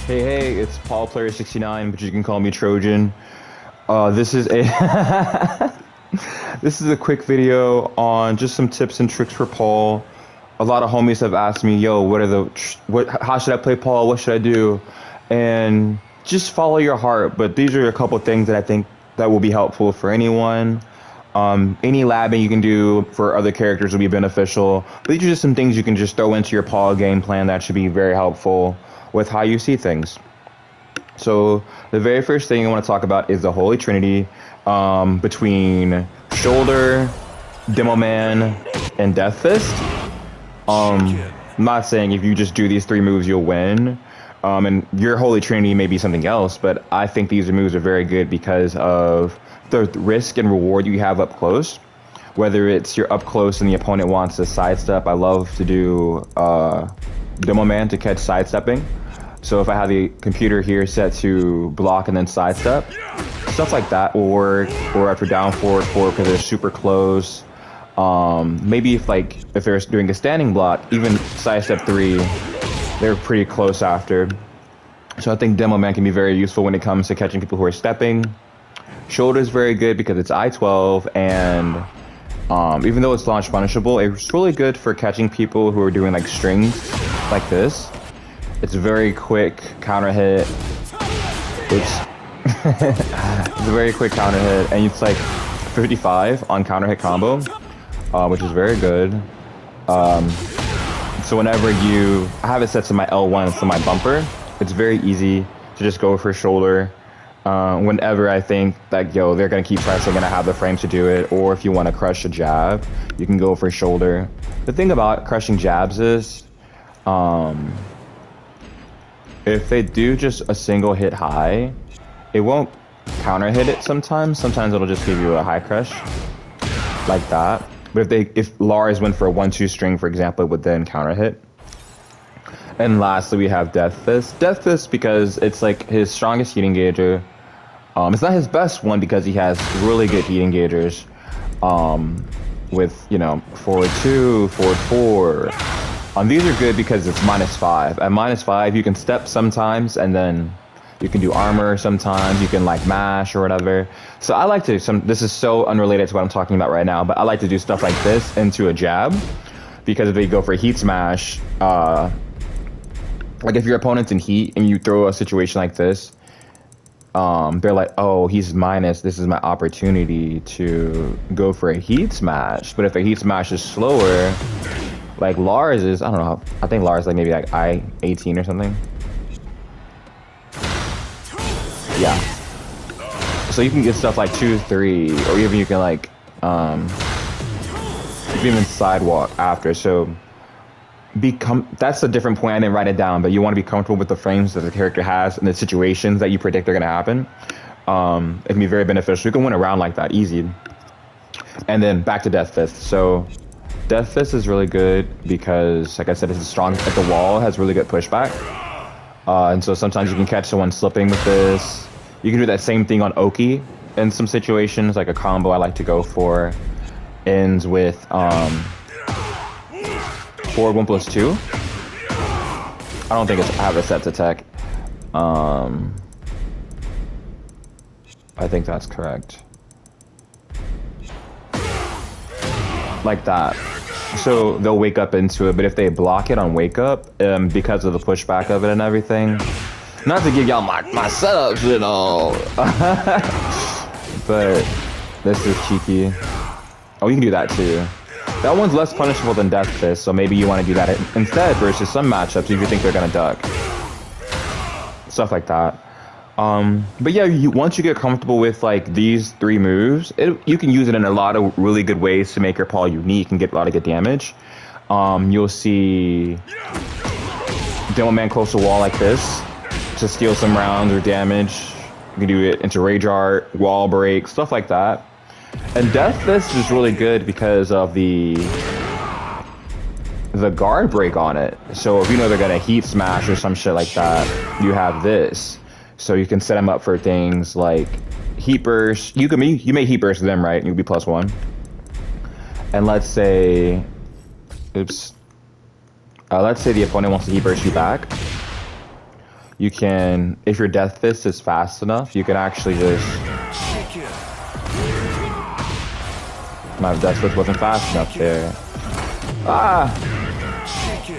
Hey, it's Paul Player 69, but you can call me Trojan. This is a this is a quick video on just some tips and tricks for Paul. A lot of homies have asked me, "Yo, how should I play Paul? What should I do?" And just follow your heart. But these are a couple things that I think that will be helpful for anyone. Any labbing you can do for other characters will be beneficial. But these are just some things you can just throw into your Paul game plan that should be very helpful with how you see things. So the very first thing I want to talk about is the Holy Trinity between Shoulder, Demoman, and Deathfist. I'm not saying if you just do these three moves you'll win. And your Holy Trinity may be something else, but I think these moves are very good because of the risk and reward you have up close. Whether it's you're up close and the opponent wants to sidestep, I love to do Demoman to catch sidestepping. So if I have the computer here set to block and then sidestep, stuff like that will work. Or after down forward because they're super close. Maybe if they're doing a standing block, even sidestep 3, they're pretty close after. So I think Demoman can be very useful when it comes to catching people who are stepping. Shoulder is very good because it's I-12, and even though it's launch punishable, it's really good for catching people who are doing like strings like this. It's a very quick counter hit. It's a very quick counter hit, and it's like 55 on counter hit combo, which is very good. So whenever I have it set to my L1, so my bumper, it's very easy to just go for shoulder. Whenever I think that, they're going to keep pressing and I have the frames to do it, or if you want to crush a jab, you can go for shoulder. The thing about crushing jabs is, if they do just a single hit high, it won't counter hit it sometimes. Sometimes it'll just give you a high crush, like that. But if Lars went for a 1-2 string, for example, it would then counter hit. And lastly, we have Deathfist. Deathfist because it's like his strongest heat engager. It's not his best one because he has really good heat engagers. With, forward 2, forward 4. These are good because it's -5. At -5, you can step sometimes, and then you can do armor sometimes. You can like mash or whatever. So I like to, this is so unrelated to what I'm talking about right now, but I like to do stuff like this into a jab. Because if they go for heat smash, like if your opponent's in heat and you throw a situation like this, they're like, oh, he's minus, this is my opportunity to go for a heat smash. But if a heat smash is slower, like Lars is, I don't know, I think Lars like maybe like I-18 or something. Yeah. So you can get stuff like 2, 3, or even you can like, you can even sidewalk after. So that's a different point. I didn't write it down, but you want to be comfortable with the frames that the character has and the situations that you predict are going to happen. It can be very beneficial. You can win a round like that easy. And then back to Deathfist. So Deathfist is really good because, like I said, it's strong at the wall, has really good pushback. And so sometimes you can catch someone slipping with this. You can do that same thing on Oki in some situations, like a combo I like to go for ends with forward 1+2. I don't think I have it set to tech. I think that's correct. Like that. So they'll wake up into it, but if they block it on wake up, because of the pushback of it and everything, not to give y'all my setups and all, but this is cheeky. Oh, you can do that too. That one's less punishable than Deathfist, so maybe you want to do that instead versus some matchups if you think they're gonna duck. Stuff like that. But yeah, once you get comfortable with like these 3 moves, you can use it in a lot of really good ways to make your Paul unique and get a lot of good damage. You'll see Demoman close to wall like this to steal some rounds or damage. You can do it into Rage Art, wall break, stuff like that. And Deathfist is really good because of the guard break on it. So if you know they're gonna heat smash or some shit like that, you have this. So you can set them up for things like heat burst. You may heat burst them, right? And you'll be +1. And let's say, let's say the opponent wants to heat burst you back. you can, if your Deathfist is fast enough, you can actually just... My Deathfist wasn't fast enough there. Ah!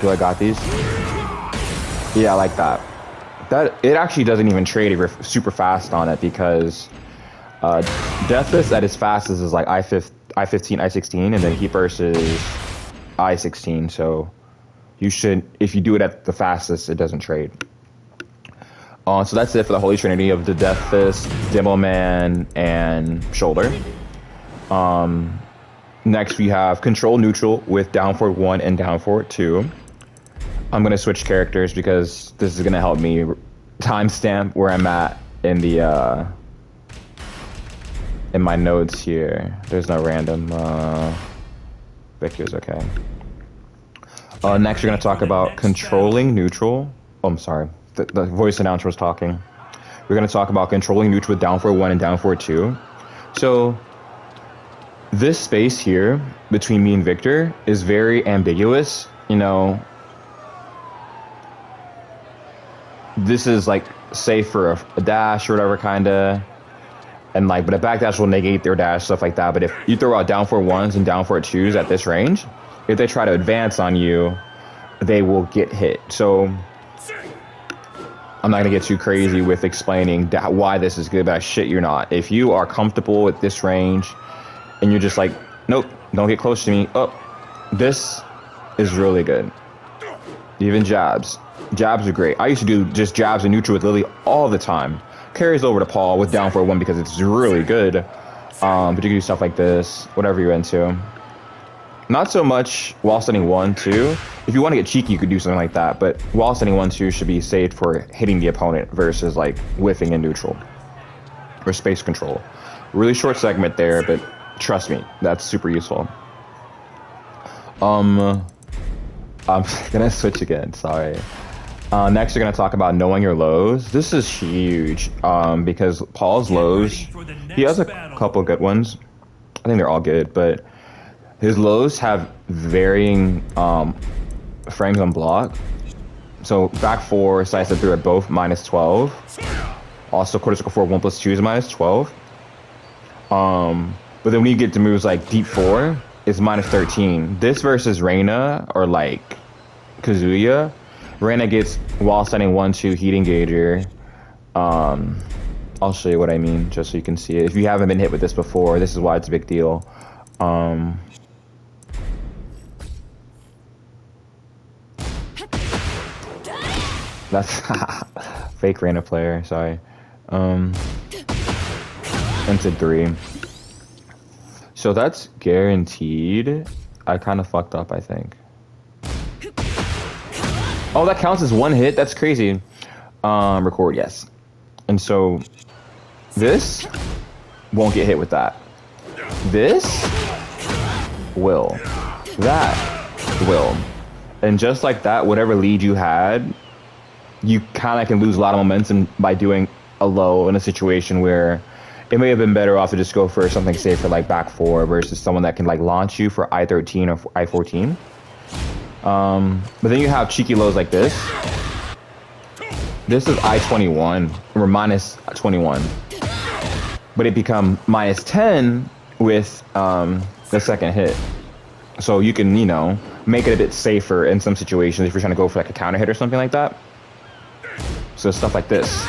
Do I got these? Yeah, I like that. It actually doesn't even trade if you're super fast on it, because Deathfist at its fastest is like I-15, I-16, and then Heat Burst is I-16, so you should, if you do it at the fastest, it doesn't trade. So that's it for the Holy Trinity of the Deathfist, Demoman, and Shoulder. Next we have Control Neutral with down forward 1 and down forward 2. I'm going to switch characters because this is going to help me timestamp where I'm at in the in my notes here. There's no random Victor's okay. Next we're going to talk about controlling neutral. Oh, I'm sorry. The voice announcer was talking. We're going to talk about controlling neutral with down forward 1 and down forward 2. So this space here between me and Victor is very ambiguous. You know, this is like safe for a dash or whatever, kinda, and like, but a backdash will negate their dash, stuff like that. But if you throw out down forward 1s and down forward 2s at this range, if they try to advance on you, they will get hit. So I'm not gonna get too crazy with explaining why this is good, but I shit you're not. If you are comfortable with this range and you're just like, nope, don't get close to me, oh, this is really good. Even jabs. Jabs are great. I used to do just jabs and neutral with Lily all the time. Carries over to Paul with down forward 1 because it's really good. But you can do stuff like this, whatever you're into. Not so much wall setting 1, 2. If you want to get cheeky, you could do something like that. But wall setting 1, 2 should be saved for hitting the opponent versus like whiffing in neutral or space control. Really short segment there, but trust me, that's super useful. I'm gonna switch again. Sorry. Next, we're going to talk about knowing your lows. This is huge because Paul's lows, he has a couple good ones. I think they're all good, but his lows have varying frames on block. So back 4, side step through are both minus 12. Also, quarter circle 4, 1 plus 2 is minus 12. But then when you get to moves like deep 4, it's minus 13. This versus Reina or like Kazuya, Reina gets wall setting 1, 2 heat engager. I'll show you what I mean just so you can see it. If you haven't been hit with this before, this is why it's a big deal. That's fake Reina player, sorry. Into 3. So that's guaranteed. I kind of fucked up, I think. Oh, that counts as 1 hit? That's crazy. Record, yes. And so this won't get hit with that. This will. That will. And just like that, whatever lead you had, you kind of can lose a lot of momentum by doing a low in a situation where it may have been better off to just go for something safer like back 4 versus someone that can like launch you for I-13 or I-14. But then you have cheeky lows like this. This is I-21 or minus 21, but it become minus 10 with the second hit. So you can, you know, make it a bit safer in some situations if you're trying to go for like a counter hit or something like that. So stuff like this,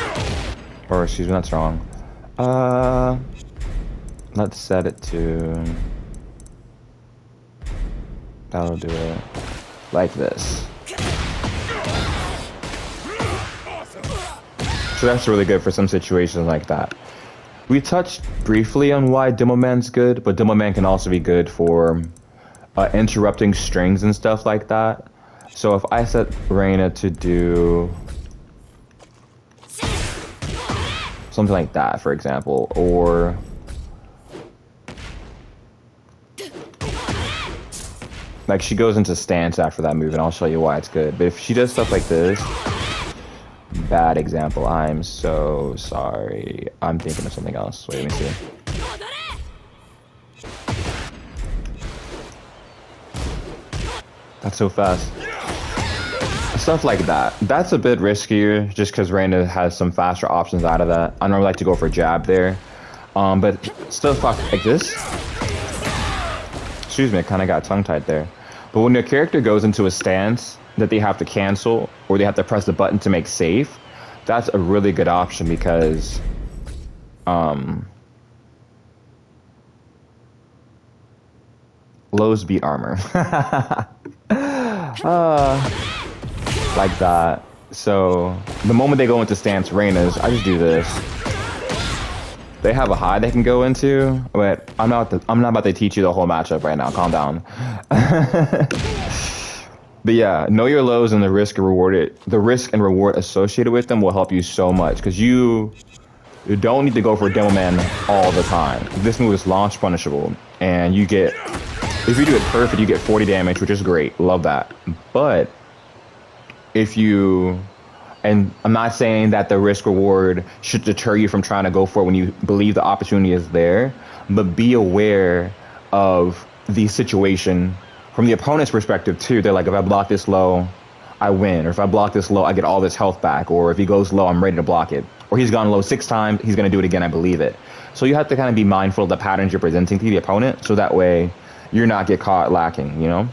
or excuse me, that's wrong. Let's set it to, that'll do it like this. So that's really good for some situations like that. We touched briefly on why Demoman's good, but Demoman can also be good for interrupting strings and stuff like that. So if I set Reina to do something like that, for example, or like she goes into stance after that move, and I'll show you why it's good. But if she does stuff like this, bad example, I'm so sorry. I'm thinking of something else. Wait, let me see. That's so fast. Stuff like that. That's a bit riskier just because Reyna has some faster options out of that. I normally like to go for jab there. But stuff like this. Excuse me, I kind of got tongue-tied there. But when your character goes into a stance that they have to cancel or they have to press the button to make safe, that's a really good option because lows beat armor. Like that. So the moment they go into stance Reyna's, I just do this. They have a high they can go into, but I'm not about to teach you the whole matchup right now. Calm down. But yeah, know your lows and the risk and reward associated with them will help you so much because you don't need to go for Demoman all the time. This move is launch punishable, and you get, if you do it perfect, you get 40 damage, which is great. Love that. But if you, and I'm not saying that the risk reward should deter you from trying to go for it when you believe the opportunity is there, but be aware of the situation from the opponent's perspective too. They're like, if I block this low, I win. Or if I block this low, I get all this health back. Or if he goes low, I'm ready to block it. Or he's gone low 6 times, he's going to do it again, I believe it. So you have to kind of be mindful of the patterns you're presenting to the opponent, so that way you're not get caught lacking, you know?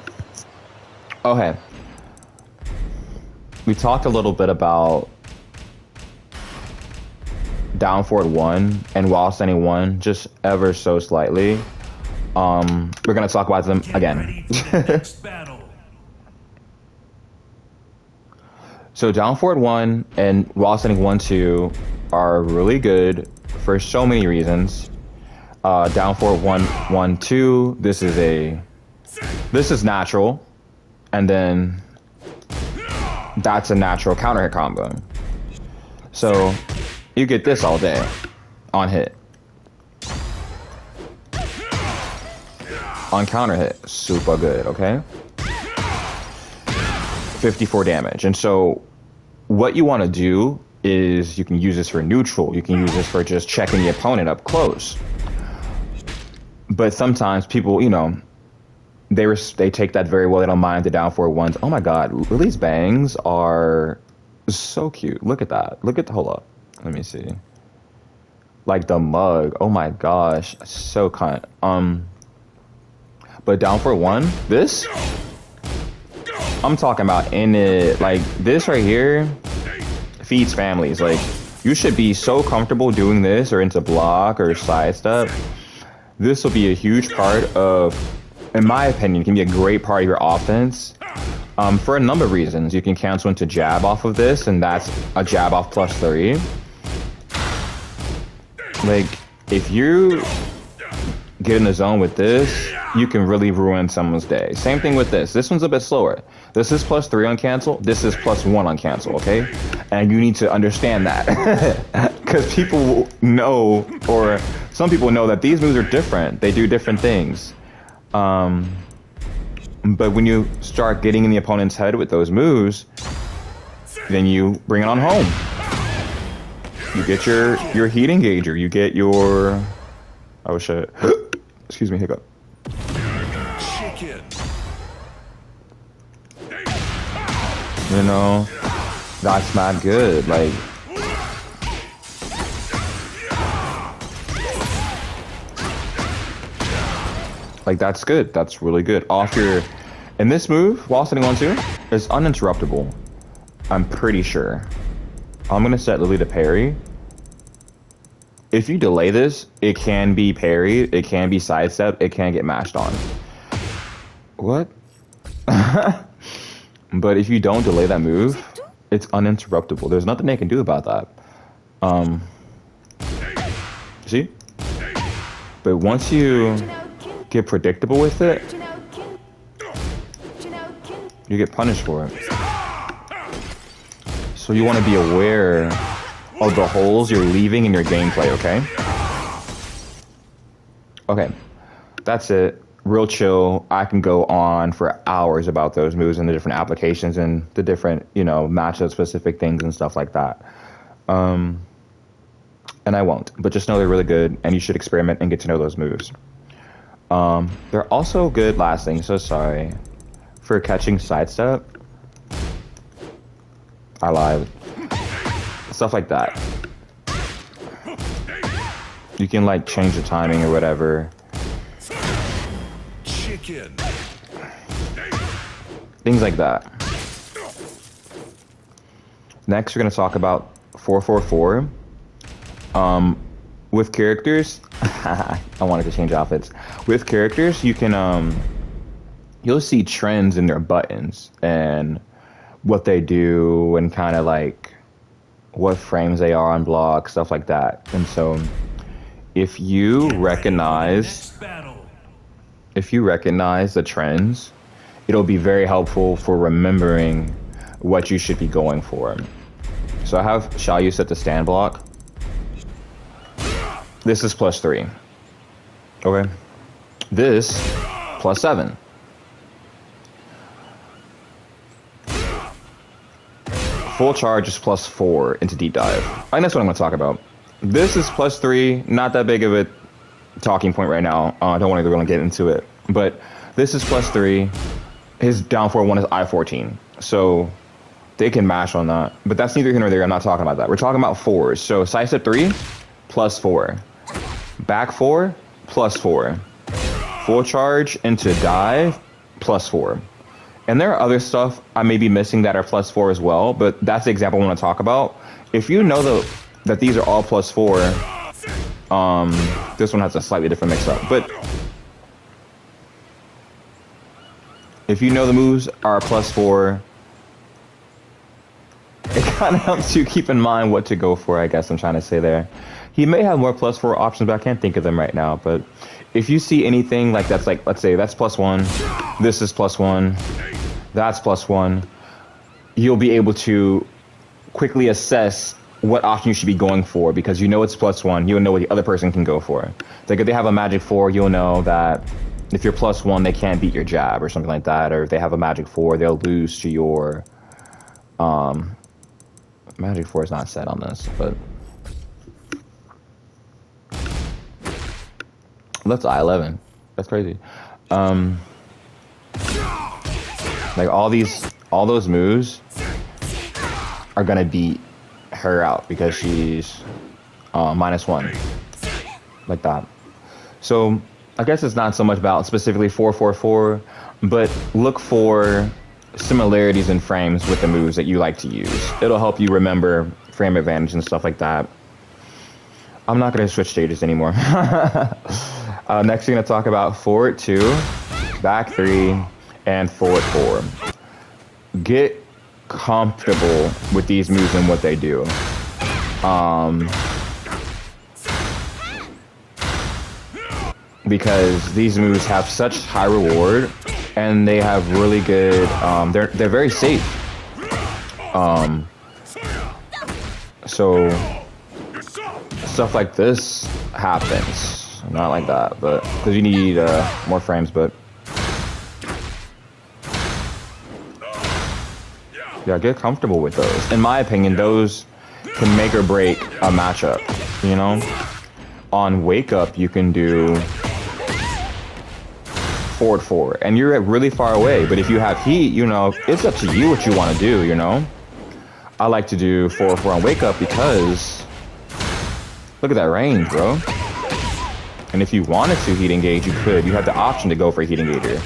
Okay. We talked a little bit about down forward 1 and while standing 1, just ever so slightly. We're going to talk about them again. So down forward 1 and while standing 1-2 are really good for so many reasons. Down forward 1-1-2. This is natural, and then that's a natural counter hit combo. So you get this all day on hit. On counter hit, super good. Okay. 54 damage. And so what you want to do is you can use this for neutral. You can use this for just checking the opponent up close. But sometimes people, you know, they take that very well. They don't mind the down forward ones. Oh my God, Lily's bangs are so cute. Look at that. Look at the, hold up. Let me see. Like the mug. Oh my gosh, so kind. But down forward 1, this. I'm talking about in it, like this right here feeds families. Like you should be so comfortable doing this or into block or sidestep. This will be a huge part of, in my opinion, can be a great part of your offense for a number of reasons. You can cancel into jab off of this, and that's a jab off +3. Like if you get in the zone with this, you can really ruin someone's day. Same thing with this. This one's a bit slower. This is +3 on cancel. This is +1 on cancel, okay? And you need to understand that. Because people know, or some people know that these moves are different. They do different things. But when you start getting in the opponent's head with those moves, then you bring it on home. You get your heat engager. You get your... Oh shit. Excuse me, hiccup. You know, that's not good. Like that's good. That's really good. Off your, and this move, while standing 1-2, is uninterruptible. I'm pretty sure. I'm gonna set Lily to parry. If you delay this, it can be parried, it can be sidestepped, it can get mashed on. What? But if you don't delay that move, it's uninterruptible. There's nothing they can do about that. See? But once you get predictable with it, you get punished for it. So you want to be aware of the holes you're leaving in your gameplay, okay? Okay, that's it. Real chill. I can go on for hours about those moves and the different applications and the different, you know, matchup specific things and stuff like that. And I won't, but just know they're really good and you should experiment and get to know those moves. They're also good, last thing, so sorry, for catching sidestep. I lied. Stuff like that. You can like change the timing or whatever. Chicken. Things like that. Next, we're going to talk about 444. With characters, I wanted to change outfits. With characters, you can, you'll see trends in their buttons and what they do and kind of like what frames they are on block, stuff like that. And so if you recognize the trends, it'll be very helpful for remembering what you should be going for. So I have Xiaoyu set to stand block. This is +3. Okay. This +7. Full charge is +4 into deep dive. I think that's what I'm going to talk about. This is +3. Not that big of a talking point right now. I don't want to really get into it. But this is +3. His down 4-1 is I-14. So they can mash on that. But that's neither here nor there. I'm not talking about that. We're talking about 4s. So side step 3, +4. Back 4, +4. Full charge into dive, +4. And there are other stuff I may be missing that are +4 as well, but that's the example I want to talk about. If you know that these are all +4, this one has a slightly different mix-up. But if you know the moves are +4, it kind of helps you keep in mind what to go for, I guess I'm trying to say there. He may have more +4 options, but I can't think of them right now. But if you see anything like that's like, let's say that's +1, this is +1, that's +1, you'll be able to quickly assess what option you should be going for because you know it's +1, you'll know what the other person can go for. Like if they have a magic 4, you'll know that if you're +1, they can't beat your jab or something like that. Or if they have a magic 4, they'll lose to your magic 4 is not set on this, but that's I-11. That's crazy. Like all those moves are gonna beat her out because she's -1, like that. So I guess it's not so much about specifically 444, but look for similarities in frames with the moves that you like to use. It'll help you remember frame advantage and stuff like that. I'm not gonna switch stages anymore. Next, we're gonna talk about forward 2, back 3, and forward 4. Get comfortable with these moves and what they do. Because these moves have such high reward, and they have really good. They're very safe. So stuff like this happens. Not like that, but because you need more frames, but yeah, get comfortable with those. In my opinion, those can make or break a matchup, you know? On wake up, you can do forward 4, and you're really far away, but if you have heat, you know, it's up to you what you want to do, you know? I like to do forward 4 on wake up because look at that range, bro. And if you wanted to heat engage, you could. You have the option to go for a heat engager.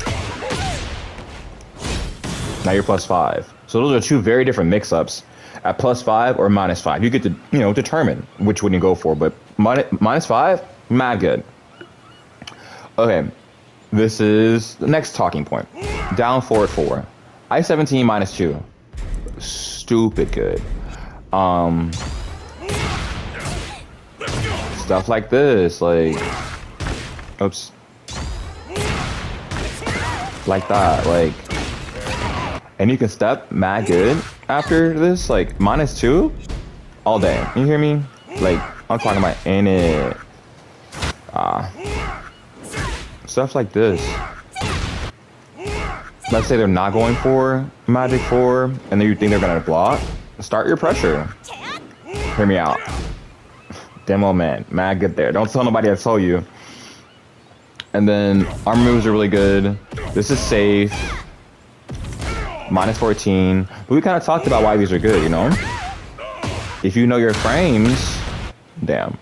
Now you're +5. So those are two very different mix-ups. At +5 or -5, you get to, you know, determine which one you go for. But -5, mad good. Okay, this is the next talking point. Down forward 4. I-17 -2. Stupid good. Stuff like this, like, oops, like that, like, and you can step mad good after this, like -2 all day. You hear me? Like, I'm talking about in it. Stuff like this. Let's say they're not going for magic 4 and then you think they're gonna block. Start your pressure. Hear me out. Demoman, mad good there. Don't tell nobody I told you. And then armor moves are really good. This is safe. minus 14. But we kind of talked about why these are good, you know? If you know your frames, damn.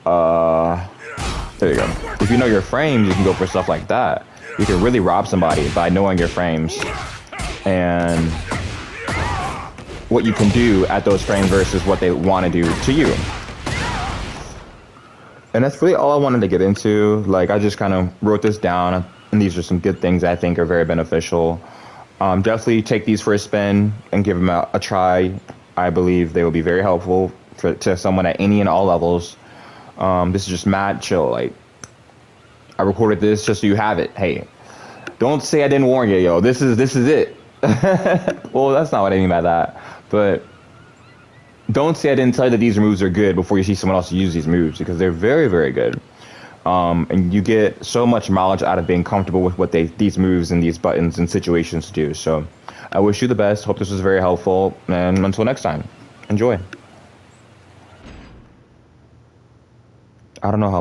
There you go. If you know your frames, you can go for stuff like that. You can really rob somebody by knowing your frames and what you can do at those frames versus what they want to do to you. And that's really all I wanted to get into. Like, I just kind of wrote this down, and these are some good things I think are very beneficial. Definitely take these for a spin and give them a try. I believe they will be very helpful to someone at any and all levels. This is just mad chill. Like, I recorded this just so you have it. Hey, don't say I didn't warn you, yo. This is it. Well, that's not what I mean by that. But don't say I didn't tell you that these moves are good before you see someone else use these moves, because they're very, very good. And you get so much mileage out of being comfortable with what these moves and these buttons and situations do. So I wish you the best. Hope this was very helpful. And until next time, enjoy. I don't know how